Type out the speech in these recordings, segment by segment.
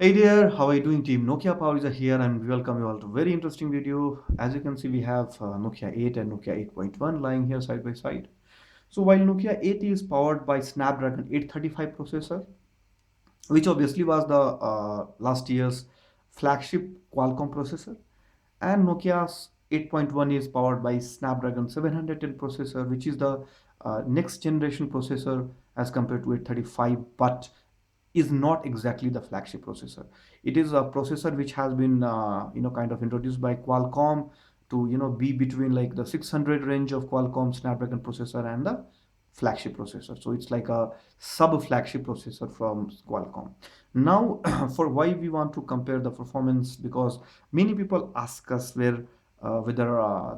Hey there, how are you doing, team? Nokia Power is here, and we welcome you all to a very interesting video. As you can see, we have Nokia 8 and Nokia 8.1 lying here side by side. So while Nokia 8 is powered by Snapdragon 835 processor, which obviously was the last year's flagship Qualcomm processor, and Nokia's 8.1 is powered by Snapdragon 710 processor, which is the next generation processor as compared to 835, but is not exactly the flagship processor. It is a processor which has been kind of introduced by Qualcomm to be between like the 600 range of Qualcomm Snapdragon processor and the flagship processor. So it's like a sub flagship processor from Qualcomm. Now, for why we want to compare the performance, because many people ask us whether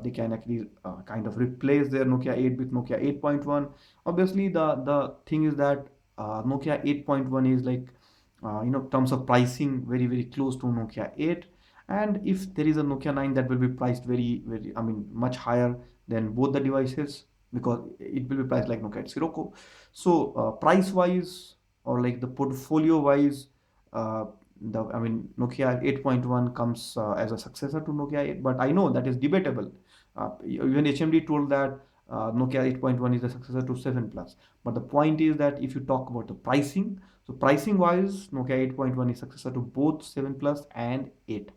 they can actually kind of replace their Nokia 8 with Nokia 8.1. Obviously, the thing is that Nokia 8.1 is like terms of pricing very close to Nokia 8, and if there is a Nokia 9 that will be priced very I mean much higher than both the devices, because it will be priced like Nokia 8 Sirocco. So price wise, or like the portfolio wise, uh, the I mean Nokia 8.1 comes as a successor to Nokia 8, but I know that is debatable. Even HMD told that Nokia 8.1 is the successor to 7 Plus. But the point is that if you talk about the pricing, so pricing wise, Nokia 8.1 is successor to both 7 Plus and 8.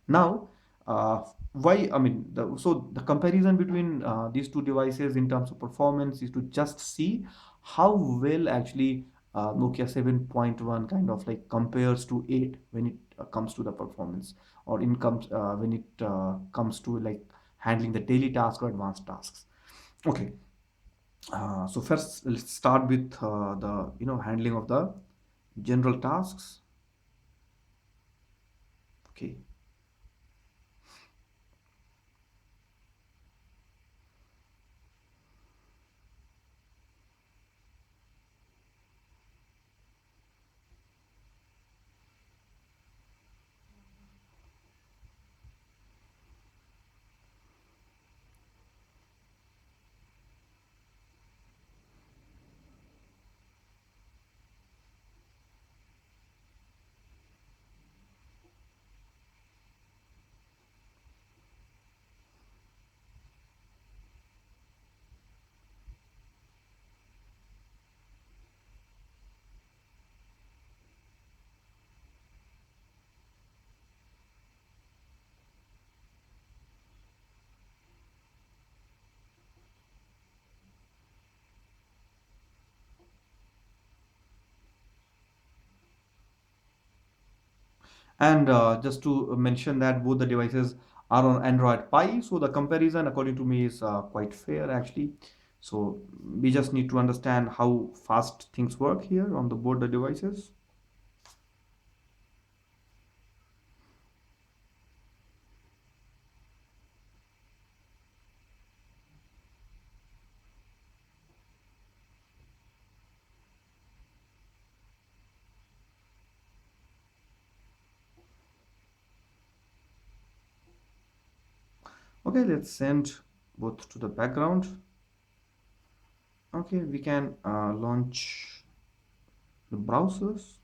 Now, why? I mean, so the comparison between these two devices in terms of performance is to just see how well actually Nokia 7.1 kind of like compares to 8 when it comes to the performance, or in comes when it comes to like handling the daily tasks or advanced tasks. Okay, so first, let's start with the handling of the general tasks. Okay, and just to mention that both the devices are on Android Pie, so the comparison, according to me, is quite fair actually. So we just need to understand how fast things work here on the both the devices. Okay, let's send both to the background. Okay, we can launch the browsers.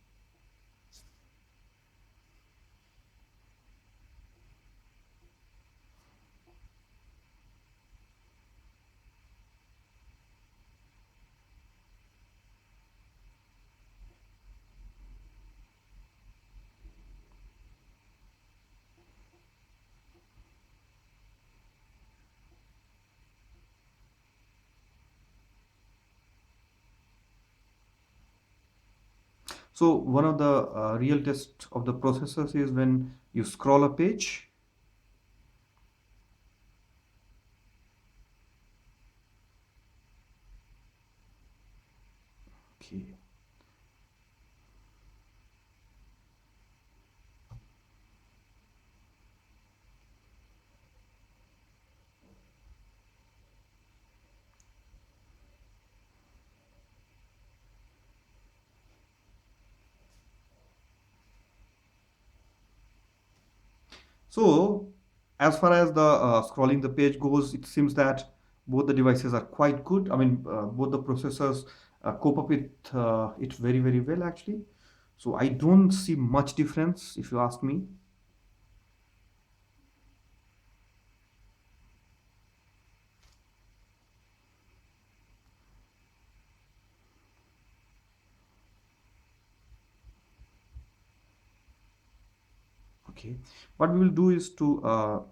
So one of the real test of the processors is when you scroll a page. Okay. So, as far as the scrolling the page goes, it seems that both the devices are quite good. I mean, both the processors cope up with it very well actually. So I don't see much difference if you ask me. Okay, what we will do is to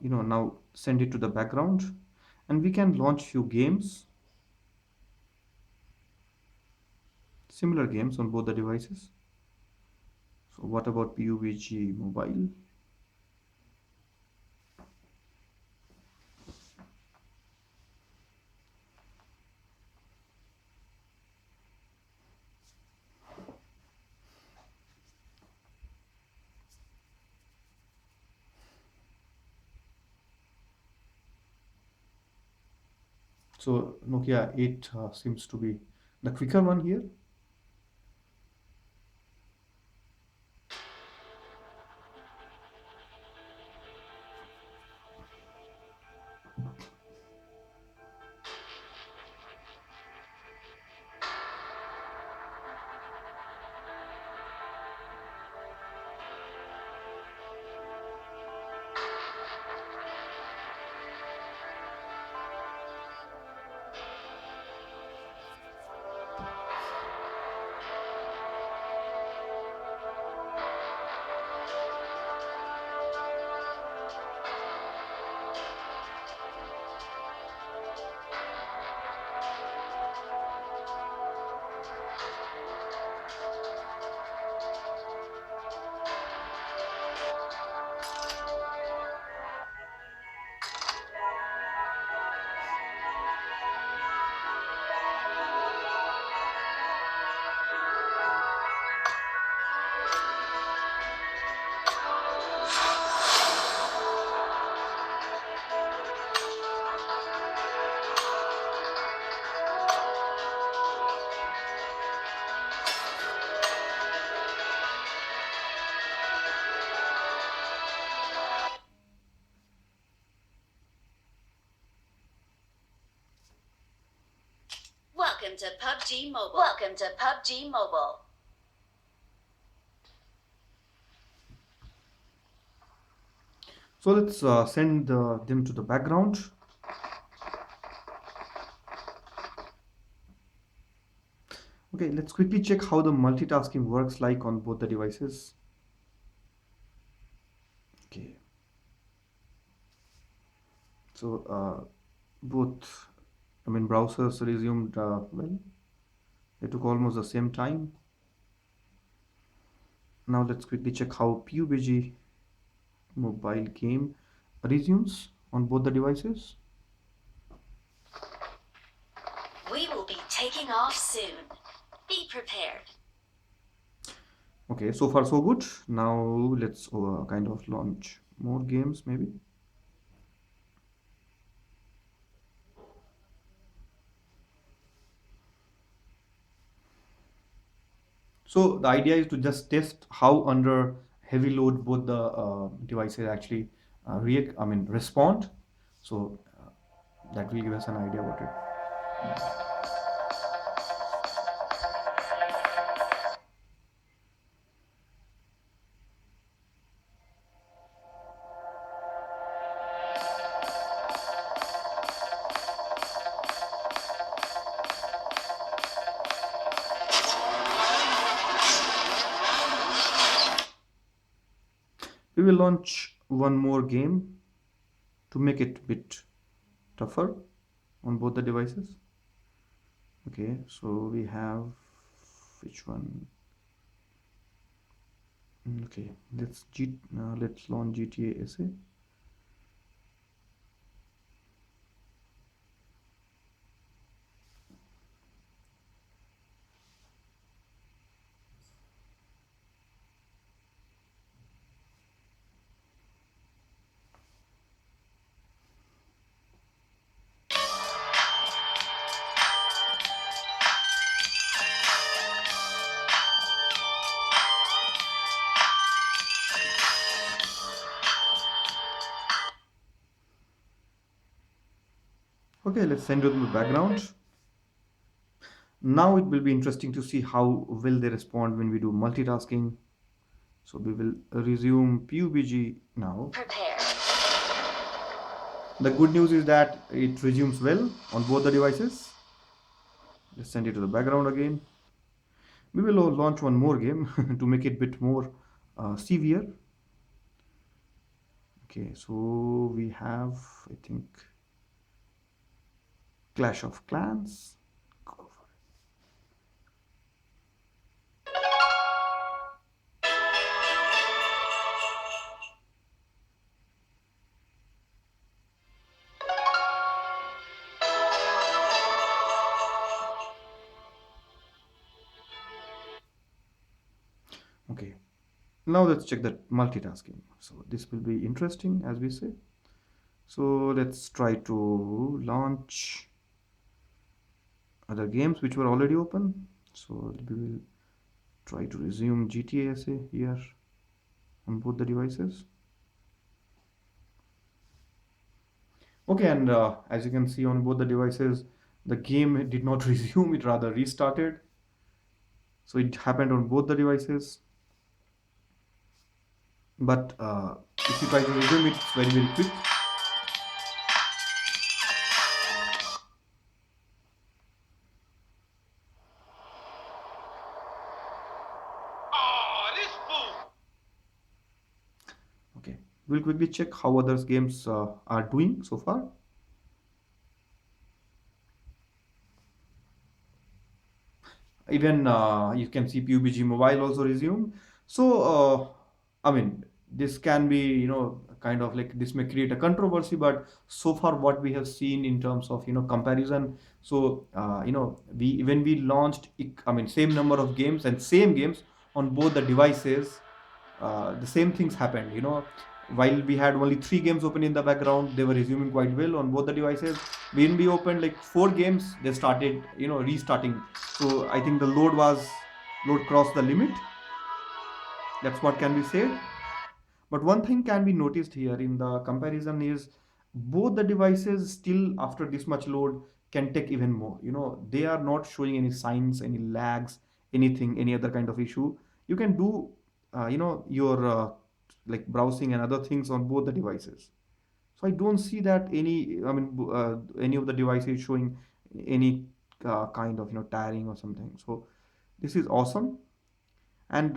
now send it to the background, and we can launch few games, similar games on both the devices. So what about PUBG mobile? So Nokia 8 seems to be the quicker one here. Welcome to PUBG Mobile. Welcome to PUBG Mobile. So let's send them to the background. Okay, let's quickly check how the multitasking works like on both the devices. Okay, so both, I mean, browsers resumed, well, they took almost the same time. Now let's quickly check how PUBG mobile game resumes on both the devices. We will be taking off soon. Be prepared. Okay, so far so good. Now let's kind of launch more games maybe. So the idea is to just test how under heavy load both the devices actually react. I mean respond. So that will give us an idea about it. We will launch one more game to make it a bit tougher on both the devices. Okay, so we have which one? Okay, let's launch GTA SA. Okay, let's send it to the background. Now it will be interesting to see how will they respond when we do multitasking. So we will resume PUBG now. Prepare. The good news is that it resumes well on both the devices. Just send it to the background again. We will launch one more game to make it a bit more severe. Okay, so we have, I think, Clash of Clans. Go for it. Okay, now let's check that multitasking. So this will be interesting, as we say. So let's try to launch other games which were already open. So we will try to resume GTA SA here on both the devices. Okay, and as you can see on both the devices, the game did not resume, it rather restarted. So it happened on both the devices. But if you try to resume it, it's very, very quick. Oh, this fool! Okay, we'll quickly check how others games are doing so far. Even you can see PUBG Mobile also resumed. So I mean, this can be, kind of like this may create a controversy, but so far what we have seen in terms of, comparison. So we when we launched, I mean, same number of games and same games on both the devices, the same things happened. While we had only three games open in the background, they were resuming quite well on both the devices. When we opened like four games, they started, restarting. So I think the load crossed the limit. That's what can be said. But one thing can be noticed here in the comparison is both the devices still after this much load can take even more. They are not showing any signs, any lags, anything, any other kind of issue. You can do, your like browsing and other things on both the devices. So I don't see that any of the devices showing any kind of, tiring or something. So this is awesome. And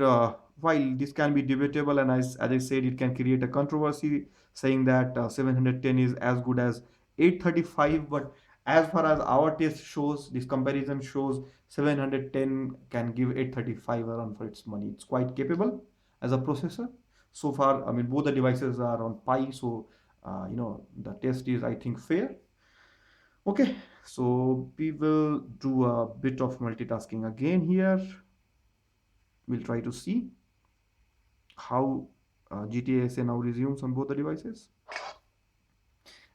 while this can be debatable, and as I said, it can create a controversy, saying that 710 is as good as 835. But as far as our test shows, this comparison shows 710 can give 835 around for its money. It's quite capable as a processor. So far, I mean, both the devices are on Pi, so the test is, I think, fair. Okay, so we will do a bit of multitasking again here. We'll try to see how GTA SA now resumes on both the devices.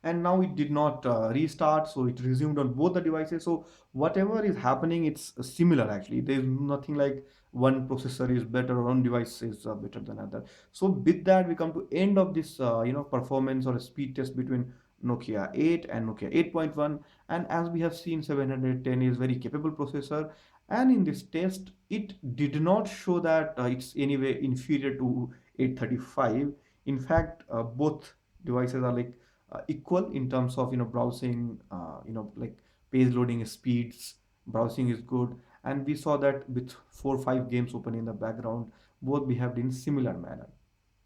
And now it did not restart, so it resumed on both the devices. So whatever is happening, it's similar actually. There's nothing like one processor is better or one device is better than other. So with that, we come to end of this performance or a speed test between Nokia 8 and Nokia 8.1. And as we have seen, 710 is very capable processor, and in this test it did not show that it's anyway inferior to 835. In fact, both devices are like equal in terms of, browsing, like page loading speeds. Browsing is good, and we saw that with 4 or 5 games open in the background, both behaved in similar manner.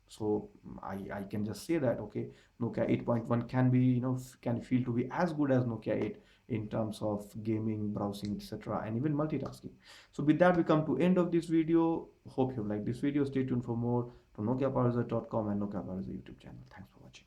So I can just say that, okay, Nokia 8.1 can be, can feel to be as good as Nokia 8 in terms of gaming, browsing, etc., and even multitasking. So with that, we come to end of this video. Hope you like this video. Stay tuned for more from NokiaPowerUser.com and Nokia Power YouTube channel. Thanks for watching.